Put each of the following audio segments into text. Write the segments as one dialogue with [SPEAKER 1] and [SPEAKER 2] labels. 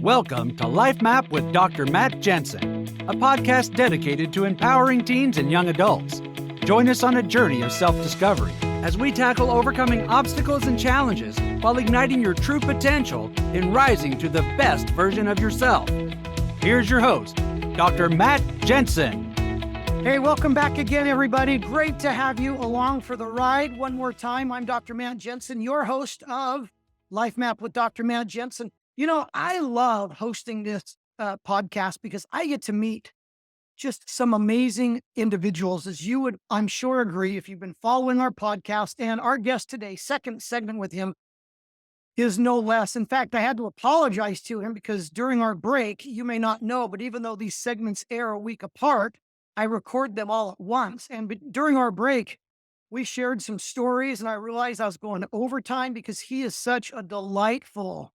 [SPEAKER 1] Welcome to Life Map with Dr. Matt Jensen, a podcast dedicated to empowering teens and young adults. Join us on a journey of self-discovery as we tackle overcoming obstacles and challenges while igniting your true potential in rising to the best version of yourself. Here's your host, Dr. Matt Jensen.
[SPEAKER 2] Hey, welcome back again, everybody. Great to have you along for the ride. One more time, I'm Dr. Matt Jensen, your host of Life Map with Dr. Matt Jensen. You know, I love hosting this podcast because I get to meet just some amazing individuals, as you would, I'm sure, agree if you've been following our podcast. And our guest today, second segment with him, is no less. In fact, I had to apologize to him because during our break, you may not know, but even though these segments air a week apart, I record them all at once. And during our break, we shared some stories, and I realized I was going to overtime because he is such a delightful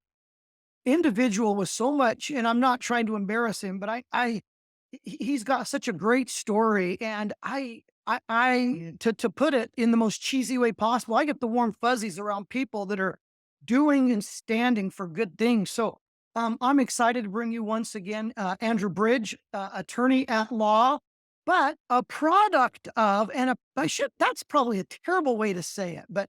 [SPEAKER 2] individual with so much, and I'm not trying to embarrass him, but he's got such a great story, and to put it in the most cheesy way possible, I get the warm fuzzies around people that are doing and standing for good things. So I'm excited to bring you once again, Andrew Bridge, attorney at law, but a product of, that's probably a terrible way to say it, but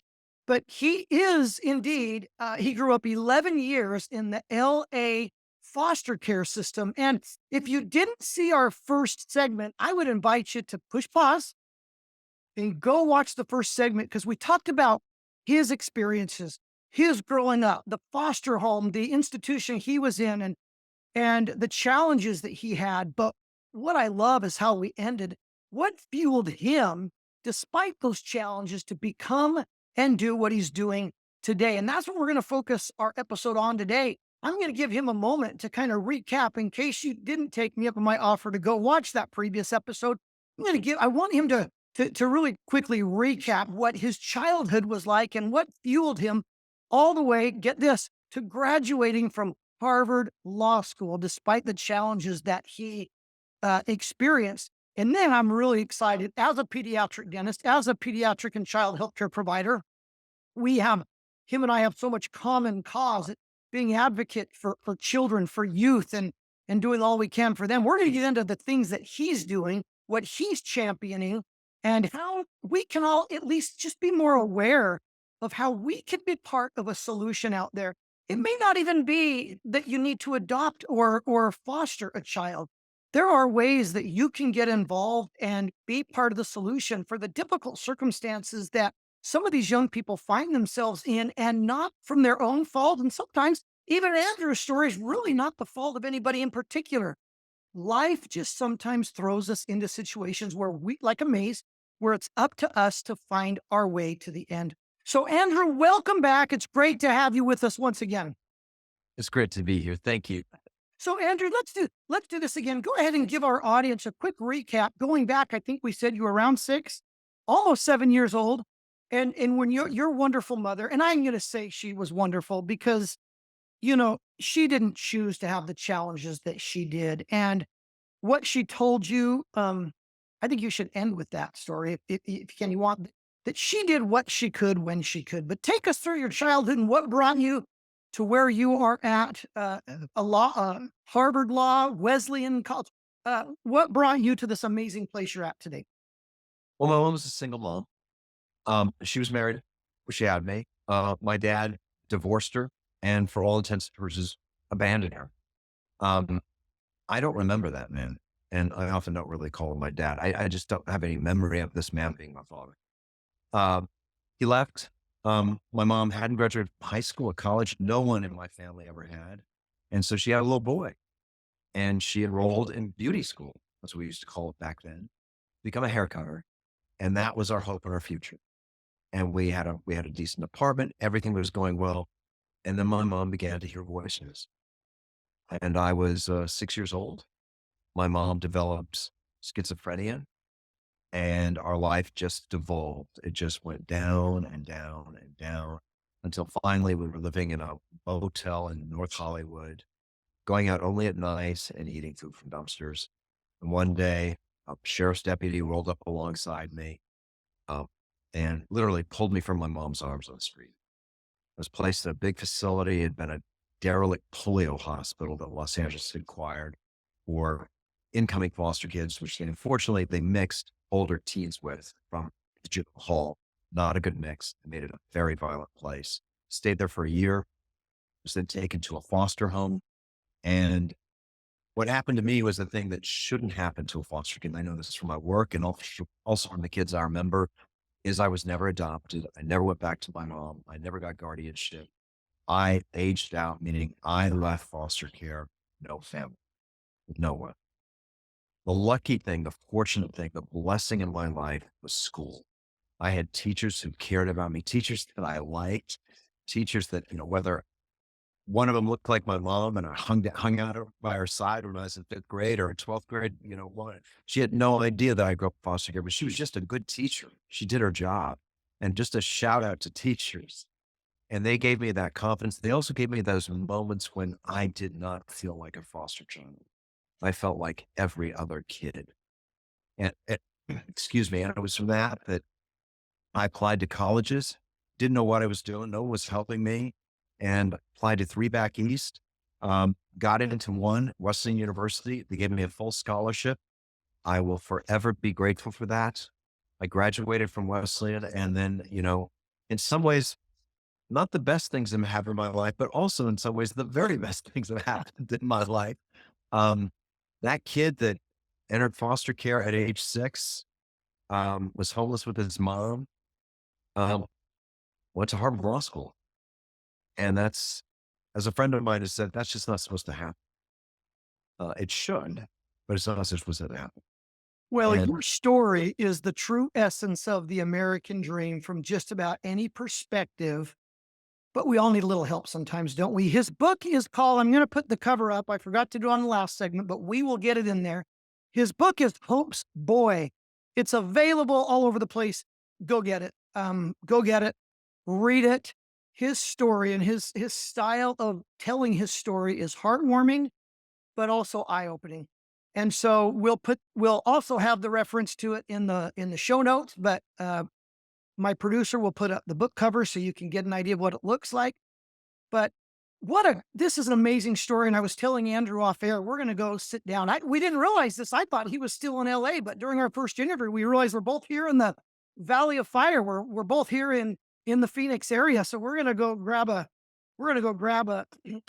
[SPEAKER 2] he is indeed, he grew up 11 years in the LA foster care system. And if you didn't see our first segment, I would invite you to push pause and go watch the first segment, because we talked about his experiences, his growing up, the foster home, the institution he was in, and the challenges that he had. But what I love is how we ended, what fueled him, despite those challenges, to become and do what he's doing today. And that's what we're going to focus our episode on today. I'm going to give him a moment to kind of recap in case you didn't take me up on my offer to go watch that previous episode. I want him to really quickly recap what his childhood was like and what fueled him all the way, get this, to graduating from Harvard Law School, despite the challenges that he experienced. And then I'm really excited, as a pediatric dentist, as a pediatric and child healthcare provider, him and I have so much common cause at being advocate for children, for youth, and doing all we can for them. We're going to get into the things that he's doing, what he's championing, and how we can all at least just be more aware of how we can be part of a solution out there. It may not even be that you need to adopt or foster a child. There are ways that you can get involved and be part of the solution for the difficult circumstances that some of these young people find themselves in, and not from their own fault. And sometimes even Andrew's story is really not the fault of anybody in particular. Life just sometimes throws us into situations where we, like a maze, where it's up to us to find our way to the end. So Andrew, welcome back. It's great to have you with us once again.
[SPEAKER 3] It's great to be here. Thank you.
[SPEAKER 2] So Andrew, let's do this again. Go ahead and give our audience a quick recap. Going back, I think we said you were around 6, almost 7 years old. And when your wonderful mother, and I'm going to say she was wonderful because, you know, she didn't choose to have the challenges that she did. And what she told you, I think you should end with that story if you can. You want that she did what she could when she could. But take us through your childhood and what brought you to where you are at, Harvard Law, Wesleyan College. What brought you to this amazing place you're at today?
[SPEAKER 3] Well, my mom was a single mom. She was married when she had me. My dad divorced her and, for all intents and purposes, abandoned her. I don't remember that man. And I often don't really call him my dad. I just don't have any memory of this man being my father. He left. My mom hadn't graduated from high school or college. No one in my family ever had. And so she had a little boy, and she enrolled in beauty school. That's what we used to call it back then, become a hair cutter. And that was our hope and our future. And we had a decent apartment. Everything was going well. And then my mom began to hear voices, and I was 6 years old. My mom developed schizophrenia, and our life just devolved. It just went down and down and down until finally we were living in a motel in North Hollywood, going out only at night and eating food from dumpsters. And one day, a sheriff's deputy rolled up alongside me and literally pulled me from my mom's arms on the street. I was placed in a big facility. It had been a derelict polio hospital that Los Angeles acquired for incoming foster kids, which unfortunately they mixed older teens with from the juvenile hall. Not a good mix. It made it a very violent place. Stayed there for a year, was then taken to a foster home. And what happened to me was the thing that shouldn't happen to a foster kid. I know this is from my work and also from the kids I remember, is I was never adopted. I never went back to my mom. I never got guardianship. I aged out, meaning I left foster care, no family, no one. The lucky thing, the fortunate thing, the blessing in my life was school. I had teachers who cared about me, teachers that I liked, teachers that, whether one of them looked like my mom and I hung out by her side when I was in 5th grade or in 12th grade, she had no idea that I grew up in foster care, but she was just a good teacher. She did her job. And just a shout out to teachers. And they gave me that confidence. They also gave me those moments when I did not feel like a foster child. I felt like every other kid. And excuse me. And it was from that I applied to colleges, didn't know what I was doing. No one was helping me, and applied to 3 back east. Got into one, Wesleyan University. They gave me a full scholarship. I will forever be grateful for that. I graduated from Wesleyan, and then, in some ways, not the best things that happened in my life, but also in some ways, the very best things that happened in my life. That kid that entered foster care at age 6, was homeless with his mom, um, went to Harvard Law School. And that's, as a friend of mine has said, that's just not supposed to happen. It should, but it's not supposed to happen.
[SPEAKER 2] Well,
[SPEAKER 3] And
[SPEAKER 2] your story is the true essence of the American dream from just about any perspective, but we all need a little help sometimes, don't we? His book is called, I'm going to put the cover up. I forgot to do it on the last segment, but we will get it in there. His book is Hope's Boy. It's available all over the place. Go get it. Go get it. Read it. His story and his style of telling his story is heartwarming, but also eye-opening. And so we'll also have the reference to it in the show notes, but my producer will put up the book cover so you can get an idea of what it looks like. But this is an amazing story. And I was telling Andrew off air, we're going to go sit down. We didn't realize this. I thought he was still in LA, but during our first interview, we realized we're both here in the Valley of Fire. We're both here in the Phoenix area. So we're going to go grab a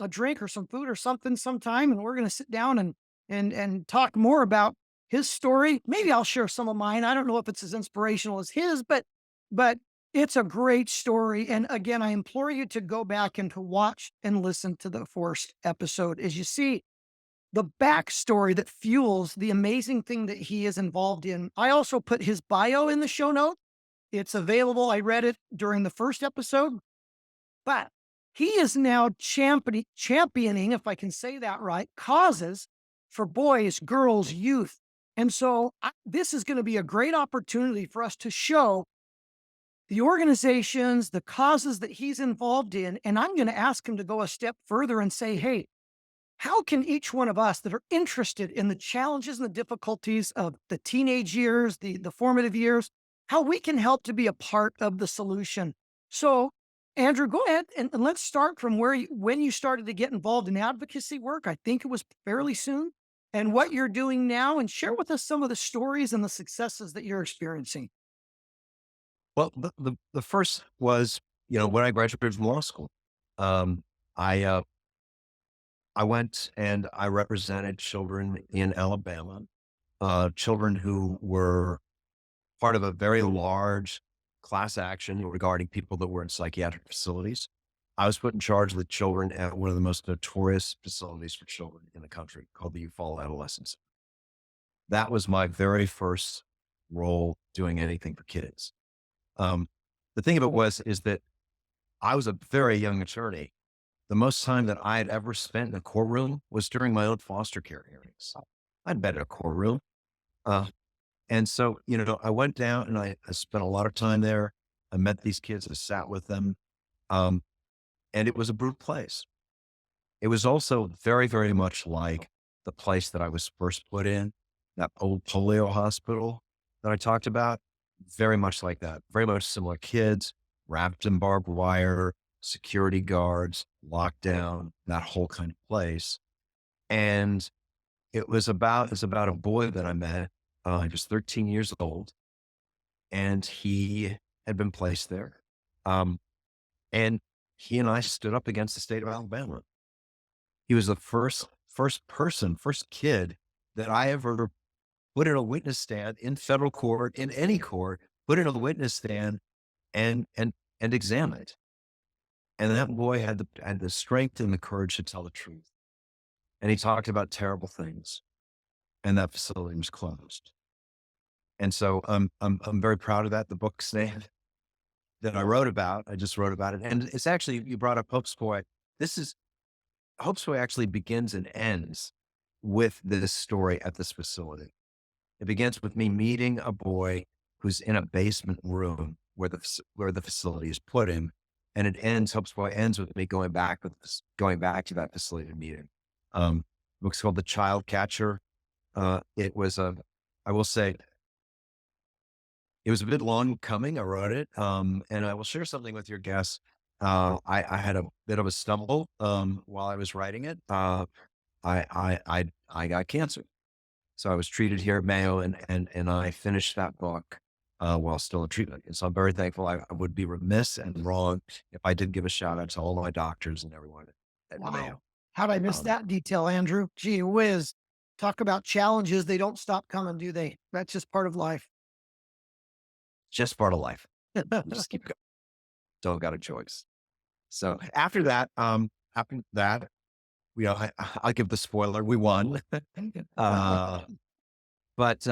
[SPEAKER 2] drink or some food or something sometime. And we're going to sit down and talk more about his story. Maybe I'll share some of mine. I don't know if it's as inspirational as his, but it's a great story. And again, I implore you to go back and to watch and listen to the first episode as you see the backstory that fuels the amazing thing that he is involved in. I also put his bio in the show notes. It's available. I read it during the first episode, but he is now championing, if I can say that right, causes for boys, girls, youth. And so this is going to be a great opportunity for us to show the organizations, the causes that he's involved in. And I'm going to ask him to go a step further and say, hey, how can each one of us that are interested in the challenges and the difficulties of the teenage years, the formative years, how we can help to be a part of the solution? So, Andrew, go ahead and let's start from when you started to get involved in advocacy work. I think it was fairly soon, and what you're doing now, and share with us some of the stories and the successes that you're experiencing.
[SPEAKER 3] well, the first was, when I graduated from law school, I went and I represented children in Alabama, children who were part of a very large class action regarding people that were in psychiatric facilities. I was put in charge of the children at one of the most notorious facilities for children in the country called the Eufaula Adolescence. That was my very first role doing anything for kids. The thing of it is that I was a very young attorney. The most time that I had ever spent in a courtroom was during my own foster care hearings. I'd been in a courtroom. And so, I went down and I spent a lot of time there. I met these kids, I sat with them. And it was a brutal place. It was also very, very much like the place that I was first put in, that old polio hospital that I talked about. Very much like that, very much similar kids, wrapped in barbed wire, security guards, lockdown, that whole kind of place. And it's about a boy that I met. He was 13 years old, and he had been placed there. Um, and he and I stood up against the state of Alabama. He was the first kid that I ever put in a witness stand in federal court, in any court, put in a witness stand and examined. And that boy had the strength and the courage to tell the truth. And he talked about terrible things, and that facility was closed. And so I'm very proud of that. The book's name that I just wrote about it. And it's actually, you brought up Hope's Boy. This is Hope's Boy actually begins and ends with this story at this facility. It begins with me meeting a boy who's in a basement room where the facility is put him, and Hope's Boy ends with me going back to that facility to meet him. The book's called The Child Catcher. It was I will say, it was a bit long coming. I wrote it, and I will share something with your guests. I had a bit of a stumble while I was writing it. I got cancer. So I was treated here at Mayo, and I finished that book while still in treatment. And so I'm very thankful. I would be remiss and wrong if I didn't give a shout out to all my doctors and everyone at
[SPEAKER 2] Wow.
[SPEAKER 3] Mayo.
[SPEAKER 2] How'd I miss
[SPEAKER 3] Um,
[SPEAKER 2] that detail, Andrew? Gee whiz. Talk about challenges. They don't stop coming, do they? That's just part of life.
[SPEAKER 3] just part of life. Just keep going. Don't got a choice. So after that, I'll give the spoiler. We won. uh, but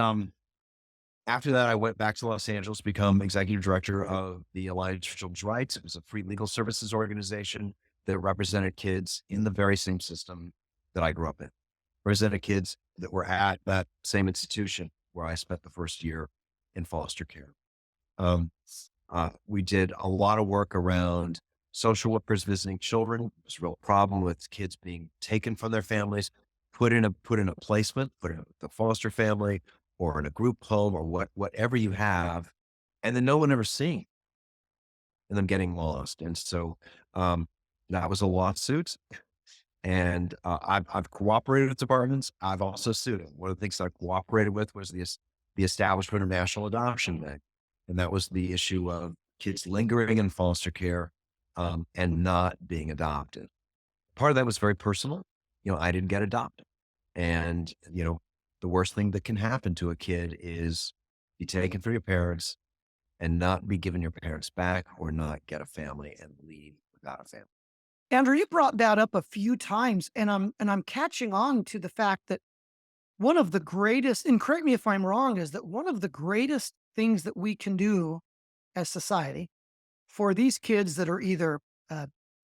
[SPEAKER 3] after that, I went back to Los Angeles to become executive director of the Alliance for Children's Rights. It was a free legal services organization that represented kids in the very same system that I grew up in, represented kids that were at that same institution where I spent the first year in foster care. Um, we did a lot of work around social workers visiting children. There's a real problem with kids being taken from their families, put in a placement, put in the foster family or in a group home or whatever you have, and then no one ever seeing and them getting lost. And so that was a lawsuit. And I've cooperated with departments. I've also sued them. One of the things I cooperated with was the establishment of national adoption bank. And that was the issue of kids lingering in foster care and not being adopted. Part of that was very personal. I didn't get adopted. And, the worst thing that can happen to a kid is be taken from your parents and not be given your parents back, or not get a family and leave without a family.
[SPEAKER 2] Andrew, you brought that up a few times, and I'm catching on to the fact that one of the greatest, and correct me if I'm wrong, is that one of the greatest things that we can do as society for these kids that are either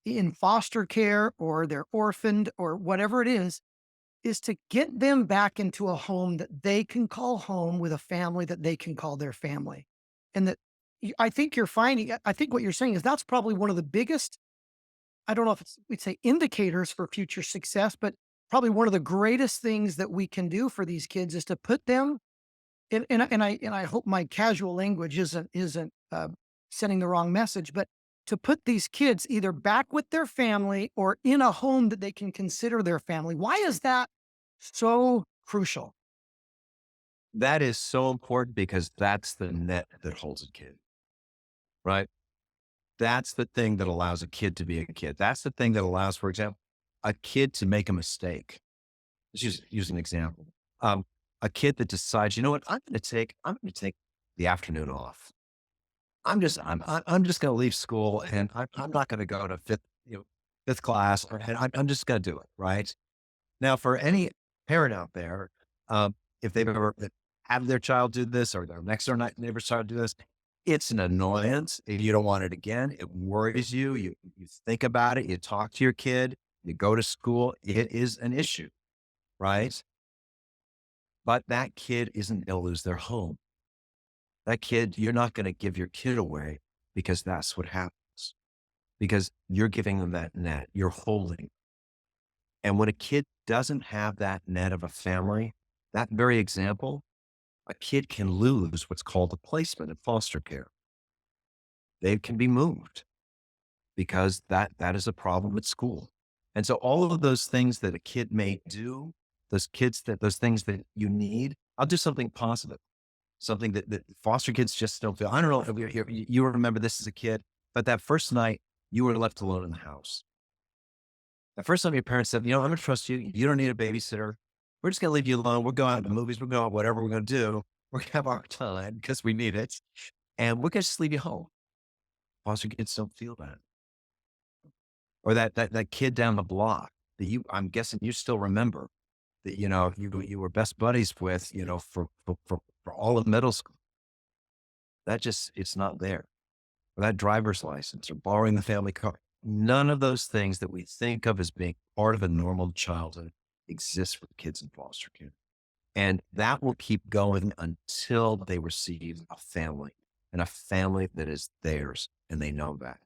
[SPEAKER 2] in foster care or they're orphaned or whatever it is to get them back into a home that they can call home, with a family that they can call their family. And that I think you're finding, I think what you're saying is that's probably one of the biggest, I don't know if we'd say indicators for future success, but probably one of the greatest things that we can do for these kids is to put them and I hope my casual language isn't sending the wrong message, but to put these kids either back with their family or in a home that they can consider their family. Why is that so crucial?
[SPEAKER 3] That is so important because that's the net that holds a kid, right? That's the thing that allows a kid to be a kid. That's the thing that allows, for example, a kid to make a mistake. Let's use an example. A kid that decides, you know what, I'm going to take the afternoon off. I'm just going to leave school, and I'm not going to go to fifth class, and I'm just going to do it. Right now, for any parent out there, if they've ever had their child do this, or their next door neighbor's child do this, it's an annoyance. If you don't want it again, it worries you. You think about it. You talk to your kid. You go to school. It is an issue, right? But that kid isn't going to lose their home. That kid, you're not going to give your kid away because that's what happens. Because you're giving them that net. You're holding. And when a kid doesn't have that net of a family, that very example, a kid can lose what's called a placement in foster care. They can be moved. because that is a problem at school. And so all of those things that a kid may do, those things that you need, I'll do something positive, something that foster kids just don't feel. I don't know if you remember this as a kid, but that first night you were left alone in the house. The first time your parents said, I'm going to trust you. You don't need a babysitter. We're just going to leave you alone. We're going out to the movies. We're going out, whatever we're going to do. We're going to have our time because we need it. And we're going to just leave you home. Foster kids don't feel that. Or that kid down the block that I'm guessing you still remember that, you were best buddies with, for all of middle school. It's not there. Or that driver's license or borrowing the family car. None of those things that we think of as being part of a normal childhood exist for kids in foster care. And that will keep going until they receive a family, and a family that is theirs, and they know that.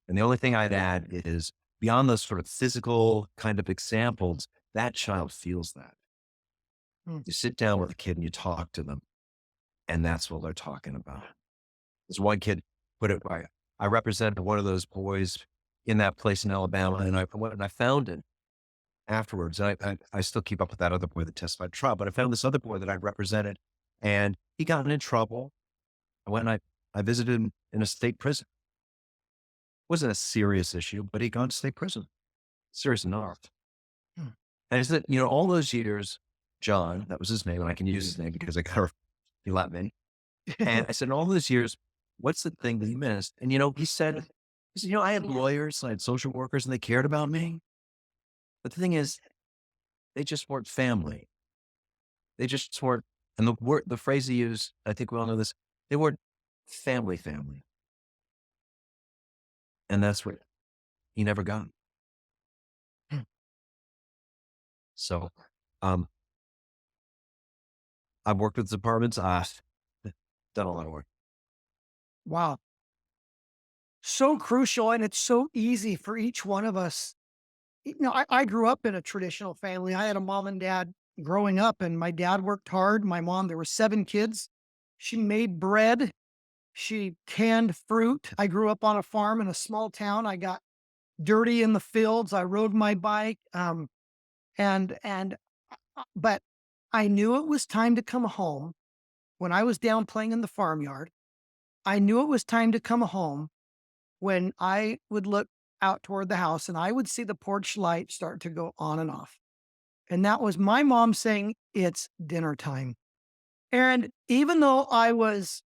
[SPEAKER 3] And the only thing I'd add is, beyond those sort of physical kind of examples, that child feels that. You sit down with a kid and you talk to them, and that's what they're talking about. There's one kid put it right. I represented one of those boys in that place in Alabama, and I found it afterwards. I still keep up with that other boy that testified at trial, but I found this other boy that I represented, and he got in trouble. I went and I visited him in a state prison. It wasn't a serious issue, but he got to state prison. Serious enough. And I said, all those years, John, that was his name, and I can use his name because he let me. And I said, in all those years, what's the thing that you missed? And, he said, I had lawyers, I had social workers, and they cared about me. But the thing is, they just weren't family. They just weren't, and the phrase he used, I think we all know this, they weren't family. And that's what he never got. So, I've worked with departments. I've done a lot of work.
[SPEAKER 2] Wow. So crucial. And it's so easy for each one of us. I grew up in a traditional family. I had a mom and dad growing up, and my dad worked hard. My mom, there were 7 kids. She made bread. She canned fruit. I grew up on a farm in a small town. I got dirty in the fields. I rode my bike. But I knew it was time to come home when I was down playing in the farmyard. I knew it was time to come home when I would look out toward the house and I would see the porch light start to go on and off. And that was my mom saying, it's dinner time. And even though I was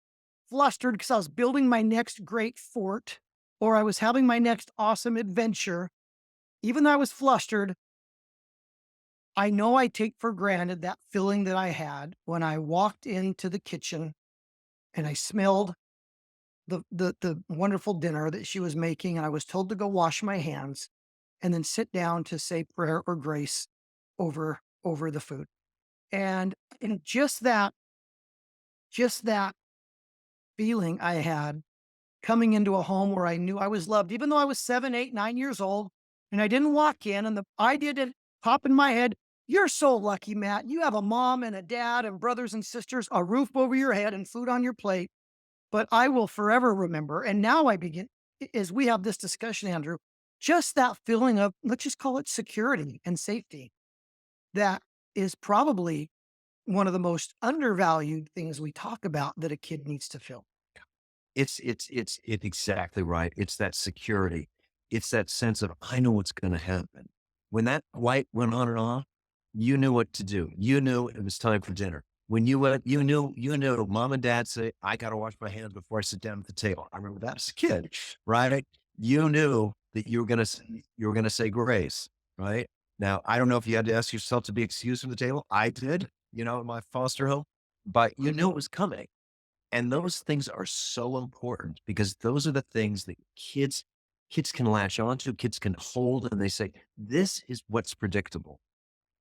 [SPEAKER 2] flustered because I was building my next great fort, or I was having my next awesome adventure, even though I was flustered, I know I take for granted that feeling that I had when I walked into the kitchen and I smelled the wonderful dinner that she was making, and I was told to go wash my hands and then sit down to say prayer or grace over the food. And just that feeling I had coming into a home where I knew I was loved, even though I was 7, 8, 9 years old, and I didn't walk in and the idea didn't pop in my head. You're so lucky, Matt. You have a mom and a dad and brothers and sisters, a roof over your head and food on your plate. But I will forever remember. And now I begin, as we have this discussion, Andrew, just that feeling of, let's just call it security and safety. That is probably one of the most undervalued things we talk about that a kid needs to feel.
[SPEAKER 3] It's exactly right. It's that security. It's that sense of, I know what's going to happen. When that light went on and off, you knew what to do. You knew it was time for dinner. When you went, you knew mom and dad say, I got to wash my hands before I sit down at the table. I remember that as a kid, right? You knew that you were going to say grace, right? Now, I don't know if you had to ask yourself to be excused from the table. I did, in my foster home, but you knew it was coming. And those things are so important because those are the things that kids can latch onto, kids can hold, and they say, this is what's predictable.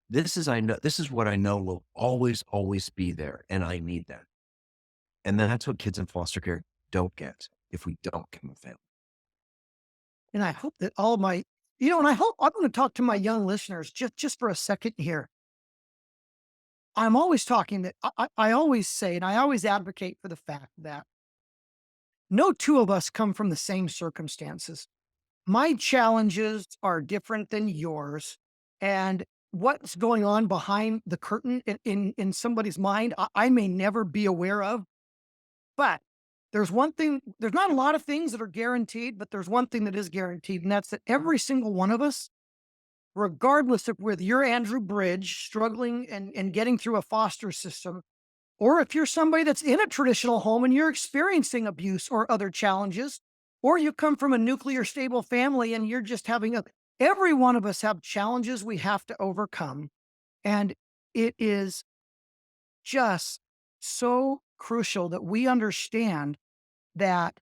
[SPEAKER 3] This is what I know will always, always be there. And I need that. And that's what kids in foster care don't get if we don't give them a family.
[SPEAKER 2] And I hope that all my, and I'm going to talk to my young listeners just for a second here. I'm always talking that I always say, and I always advocate for the fact that no two of us come from the same circumstances. my challenges are different than yours. And what's going on behind the curtain in somebody's mind, I may never be aware of. But there's one thing, there's not a lot of things that are guaranteed, but there's one thing that is guaranteed, and that's that every single one of us, regardless of whether you're Andrew Bridge struggling and getting through a foster system, or if you're somebody that's in a traditional home and you're experiencing abuse or other challenges, or you come from a nuclear stable family and you're just having every one of us have challenges we have to overcome. And it is just so crucial that we understand that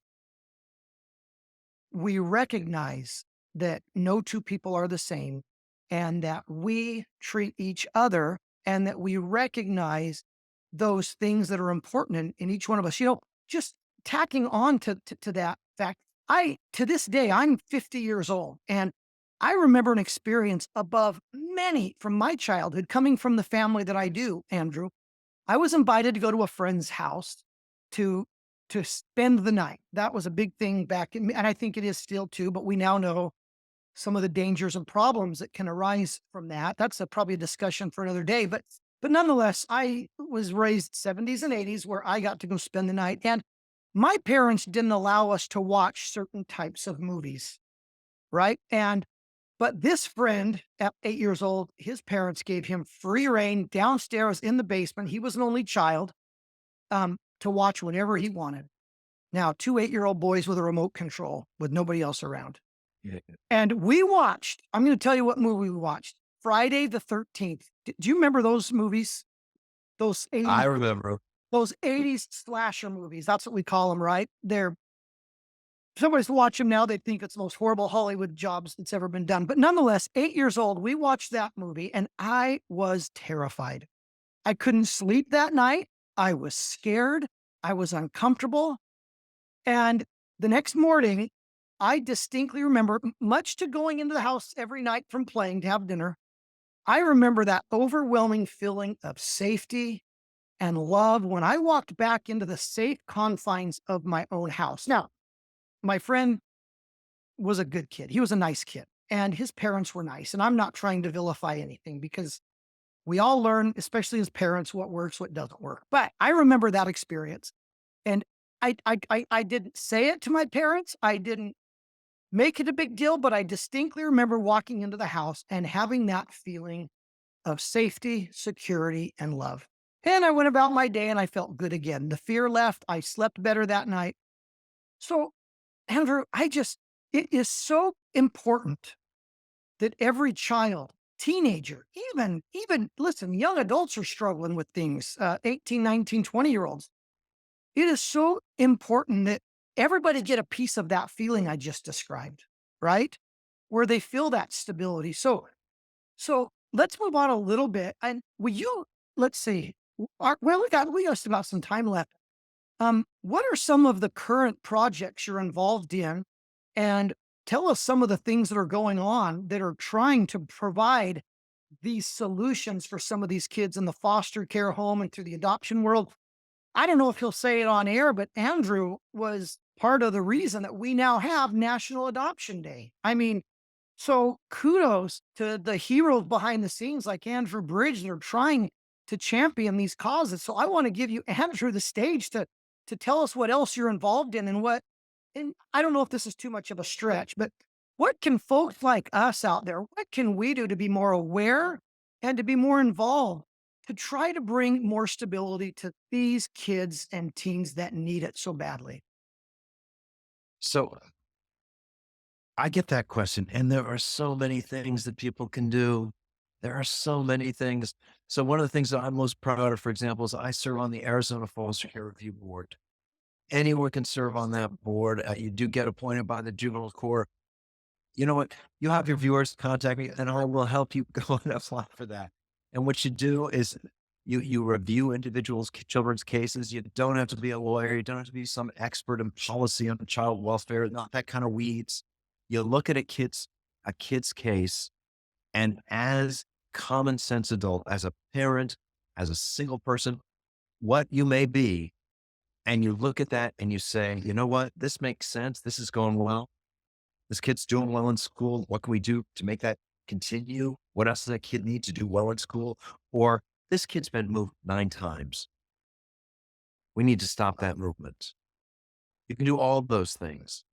[SPEAKER 2] we recognize that no two people are the same and that we treat each other and that we recognize those things that are important in each one of us. Just tacking on to that fact, to this day, I'm 50 years old and I remember an experience above many from my childhood coming from the family that I do, Andrew. I was invited to go to a friend's house to spend the night. That was a big thing back in, and I think it is still too, but we now know some of the dangers and problems that can arise from that. That's probably a discussion for another day, but nonetheless, I was raised 70s and 80s where I got to go spend the night, and my parents didn't allow us to watch certain types of movies, right? But this friend at 8 years old, his parents gave him free reign downstairs in the basement. He was an only child, to watch whenever he wanted. Now, two 8-year-old boys with a remote control with nobody else around.
[SPEAKER 3] Yeah.
[SPEAKER 2] And we watched, I'm going to tell you what movie we watched. Friday the 13th. Do you remember those movies? Those
[SPEAKER 3] I
[SPEAKER 2] 80s,
[SPEAKER 3] remember.
[SPEAKER 2] those 80s slasher movies. That's what we call them, right? Somebody's to watch them now, they'd think it's the most horrible Hollywood jobs that's ever been done. But nonetheless, 8 years old, we watched that movie and I was terrified. I couldn't sleep that night. I was scared. I was uncomfortable. And the next morning, I distinctly remember, much to going into the house every night from playing to have dinner, I remember that overwhelming feeling of safety and love when I walked back into the safe confines of my own house. Now, my friend was a good kid. He was a nice kid, and his parents were nice. And I'm not trying to vilify anything because we all learn, especially as parents, what works, what doesn't work. But I remember that experience. And I didn't say it to my parents. I didn't make it a big deal, but I distinctly remember walking into the house and having that feeling of safety, security, and love. And I went about my day and I felt good again. The fear left. I slept better that night. So, Andrew, it is so important that every child, teenager, even listen, young adults are struggling with things, 18, 19, 20-year-olds. It is so important that everybody get a piece of that feeling I just described, right? Where they feel that stability. So let's move on a little bit. And let's see, we got just about some time left. What are some of the current projects you're involved in? And tell us some of the things that are going on that are trying to provide these solutions for some of these kids in the foster care home and through the adoption world. I don't know if he'll say it on air, but Andrew was part of the reason that we now have National Adoption Day. I mean, so kudos to the heroes behind the scenes like Andrew Bridge that are trying to champion these causes. So I want to give you, Andrew, the stage to tell us what else you're involved in and I don't know if this is too much of a stretch, but what can folks like us out there, what can we do to be more aware and to be more involved to try to bring more stability to these kids and teens that need it so badly?
[SPEAKER 3] So I get that question, and there are so many things that people can do. There are so many things. So one of the things that I'm most proud of, for example, is I serve on the Arizona Foster Care Review Board. Anyone can serve on that board. You do get appointed by the juvenile court. You know what? You have your viewers contact me, and I will help you go and apply for that. And what you do is you review individuals' children's cases. You don't have to be a lawyer. You don't have to be some expert in policy on child welfare. Not that kind of weeds. You look at a kid's case, and as common sense adult, as a parent, as a single person, what you may be, and you look at that and you say, you know what, this makes sense. This is going well. This kid's doing well in school. What can we do to make that continue? What else does that kid need to do well in school? Or this kid's been moved 9 times. We need to stop that movement. You can do all of those things.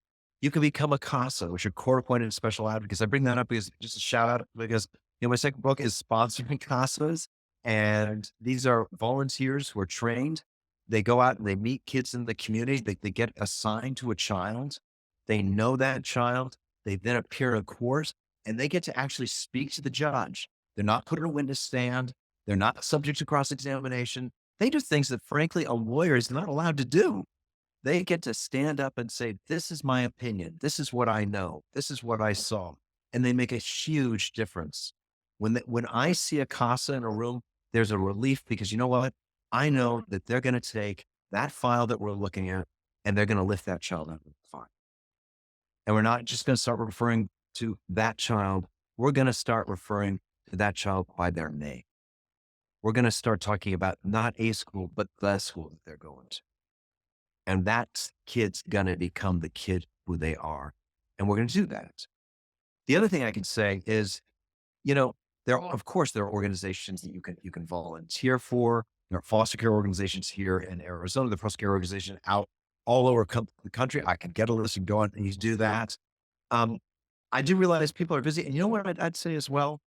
[SPEAKER 3] You can become a CASA, which are court appointed special advocates. I bring that up because just a shout out because my second book is sponsoring CASAs. And these are volunteers who are trained. They go out and they meet kids in the community. They get assigned to a child. They know that child. They then appear in court and they get to actually speak to the judge. They're not put in a witness stand. They're not subject to cross-examination. They do things that frankly a lawyer is not allowed to do. They get to stand up and say, this is my opinion. This is what I know. This is what I saw. And they make a huge difference. When I see a CASA in a room, there's a relief because you know what? I know that they're going to take that file that we're looking at and they're going to lift that child out of the file. And we're not just going to start referring to that child. We're going to start referring to that child by their name. We're going to start talking about not a school, but the school that they're going to. And that kid's going to become the kid who they are. And we're going to do that. The other thing I can say is, of course, there are organizations that you can volunteer for. There are foster care organizations here in Arizona, the foster care organization out all over the country. I can get a list and go on and you do that. I do realize people are busy. And you know what I'd say as well?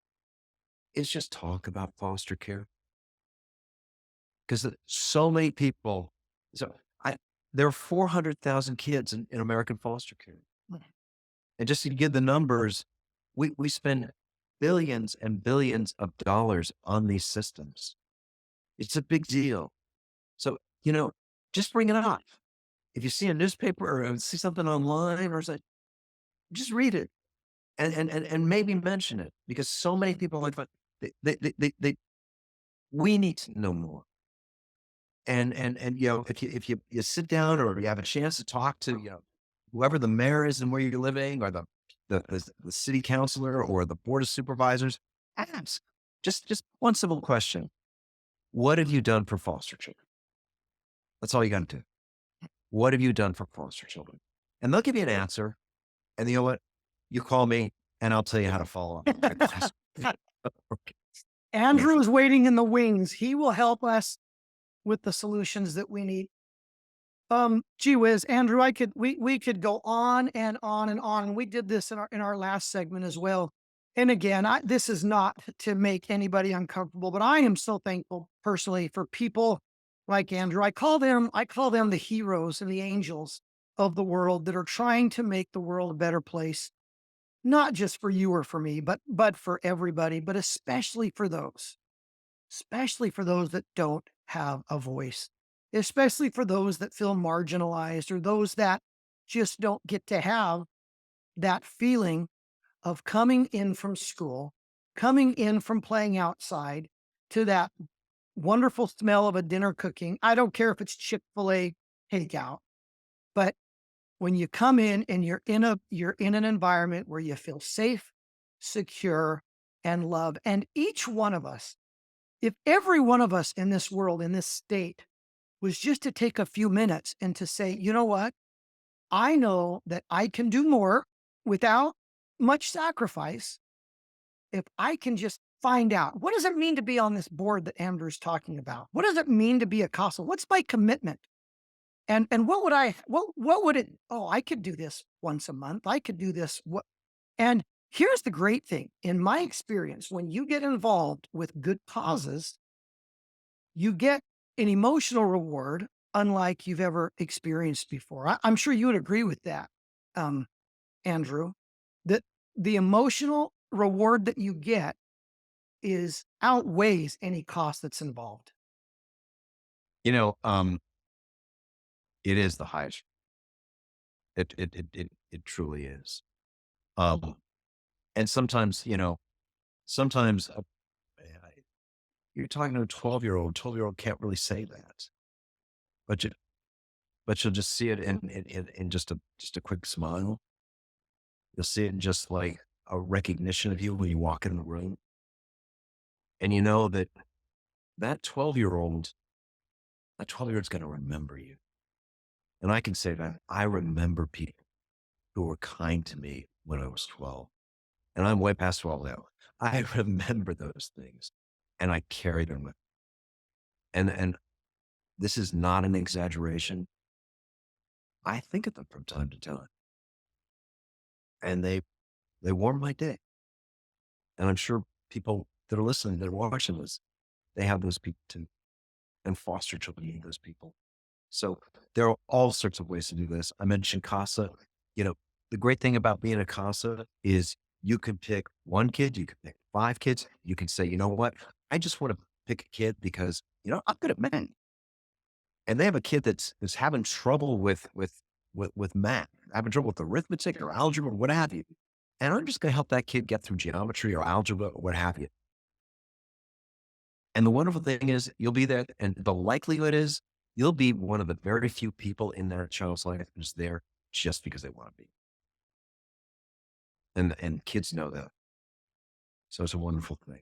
[SPEAKER 3] Is just talk about foster care. Because so many people, there are 400,000 kids in American foster care. And just to give the numbers, we spend billions and billions of dollars on these systems. It's a big deal. So, just bring it up. If you see a newspaper or see something online or something, just read it and maybe mention it because so many people are like, we need to know more. And if you sit down or you have a chance to talk to, whoever the mayor is and where you're living or the city councilor or the board of supervisors, ask just one simple question. What have you done for foster children? That's all you got to do. What have you done for foster children? And they'll give you an answer. And you know what? You call me and I'll tell you how to follow up.
[SPEAKER 2] Andrew is waiting in the wings. He will help us with the solutions that we need. Gee whiz, Andrew, we could go on and on and on. And we did this in our last segment as well. And again, this is not to make anybody uncomfortable, but I am so thankful personally for people like Andrew. I call them the heroes and the angels of the world that are trying to make the world a better place, not just for you or for me, but for everybody, but especially for those that don't have a voice, especially for those that feel marginalized or those that just don't get to have that feeling of coming in from school, coming in from playing outside to that wonderful smell of a dinner cooking. I don't care if it's Chick-fil-A takeout, but when you come in and you're in an environment where you feel safe, secure, and loved. And each one of us, if every one of us in this world, in this state, was just to take a few minutes and to say, you know what? I know that I can do more without much sacrifice if I can just find out, what does it mean to be on this board that Andrew's talking about? What does it mean to be a CASA? What's my commitment? And what would it, I could do this once a month. I could do this. And here's the great thing. In my experience, when you get involved with good causes, you get an emotional reward unlike you've ever experienced before. I'm sure you would agree with that, Andrew, that the emotional reward that you get outweighs any cost that's involved.
[SPEAKER 3] It is the highest. It truly is. And sometimes, you're talking to a 12-year-old. 12-year-old can't really say that, but you'll just see it in just a quick smile. You'll see it in just like a recognition of you when you walk in the room, and you know that 12-year-old's going to remember you. And I can say that I remember people who were kind to me when I was 12. And I'm way past 12 now. I remember those things and I carry them with me. And this is not an exaggeration. I think of them from time to time and they warm my day. And I'm sure people that are listening, that are watching this, they have those people too, and foster children need those people. So there are all sorts of ways to do this. I mentioned CASA. You know, the great thing about being a CASA is you can pick one kid, you can pick 5 kids. You can say, you know what? I just want to pick a kid because, I'm good at math. And they have a kid that's having trouble with math, having trouble with arithmetic or algebra or what have you. And I'm just going to help that kid get through geometry or algebra or what have you. And the wonderful thing is you'll be there, and the likelihood is you'll be one of the very few people in that child's life who's there just because they want to be. And kids know that. So it's a wonderful thing.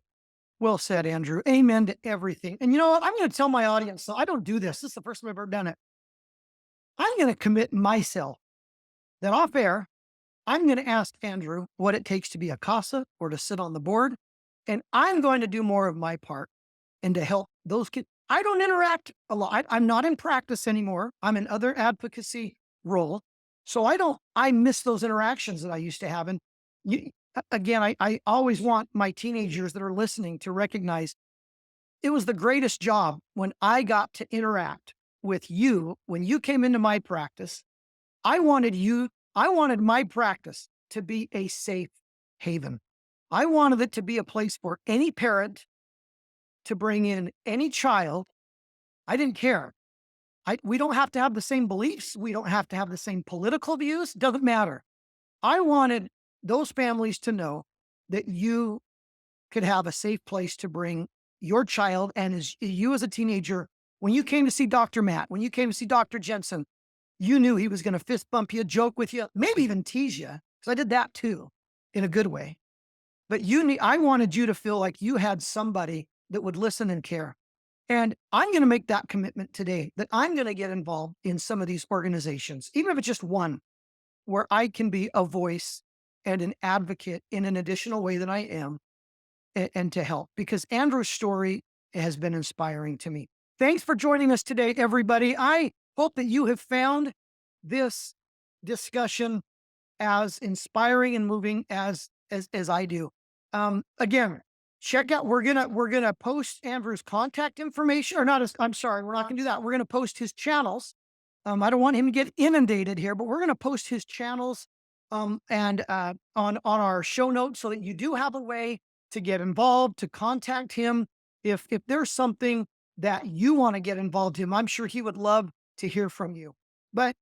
[SPEAKER 2] Well said, Andrew. Amen to everything. And you know what? I'm going to tell my audience, so I don't do this. This is the first time I've ever done it. I'm going to commit myself that off air, I'm going to ask Andrew what it takes to be a CASA or to sit on the board. And I'm going to do more of my part and to help those kids. I don't interact a lot. I'm not in practice anymore. I'm in other advocacy role. So I miss those interactions that I used to have. And again, I always want my teenagers that are listening to recognize it was the greatest job when I got to interact with you. When you came into my practice, I wanted my practice to be a safe haven. I wanted it to be a place for any parent to bring in any child. I didn't care. We don't have to have the same beliefs. We don't have to have the same political views. Doesn't matter. I wanted those families to know that you could have a safe place to bring your child. And as you as a teenager, when you came to see Dr. Matt, when you came to see Dr. Jensen, you knew he was going to fist bump you, joke with you, maybe even tease you. Because I did that too, in a good way. But I wanted you to feel like you had somebody that would listen and care. And I'm going to make that commitment today that I'm going to get involved in some of these organizations, even if it's just one, where I can be a voice and an advocate in an additional way that I am, and to help, because Andrew's story has been inspiring to me. Thanks for joining us today, everybody. I hope that you have found this discussion as inspiring and moving as I do. Again, check out, we're gonna post Andrew's contact information, or not. I'm sorry, we're not gonna do that. We're gonna post his channels. I don't want him to get inundated here, but we're gonna post his channels and on our show notes so that you do have a way to get involved, to contact him. If there's something that you want to get involved in, I'm sure he would love to hear from you. But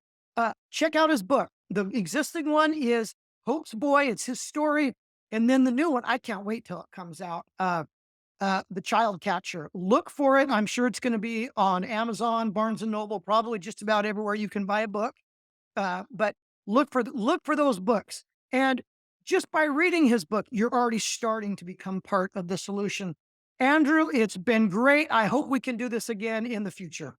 [SPEAKER 2] check out his book. The existing one is Hope's Boy. It's his story. And then the new one, I can't wait till it comes out. The Child Catcher. Look for it. I'm sure it's going to be on Amazon, Barnes & Noble, probably just about everywhere you can buy a book. But look for those books. And just by reading his book, you're already starting to become part of the solution. Andrew, it's been great. I hope we can do this again in the future.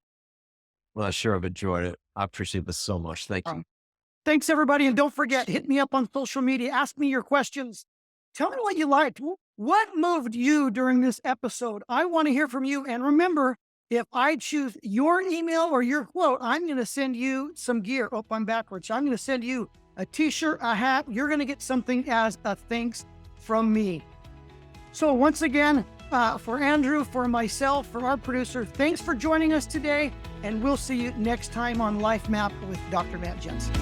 [SPEAKER 3] Well, I sure have enjoyed it. I appreciate this so much. Thank you.
[SPEAKER 2] Thanks, everybody. And don't forget, hit me up on social media. Ask me your questions. Tell me what you liked. What moved you during this episode? I want to hear from you. And remember, if I choose your email or your quote, I'm going to send you some gear. Oh, I'm backwards. I'm going to send you a t-shirt, a hat. You're going to get something as a thanks from me. So once again, for Andrew, for myself, for our producer, thanks for joining us today. And we'll see you next time on Life Map with Dr. Matt Jensen.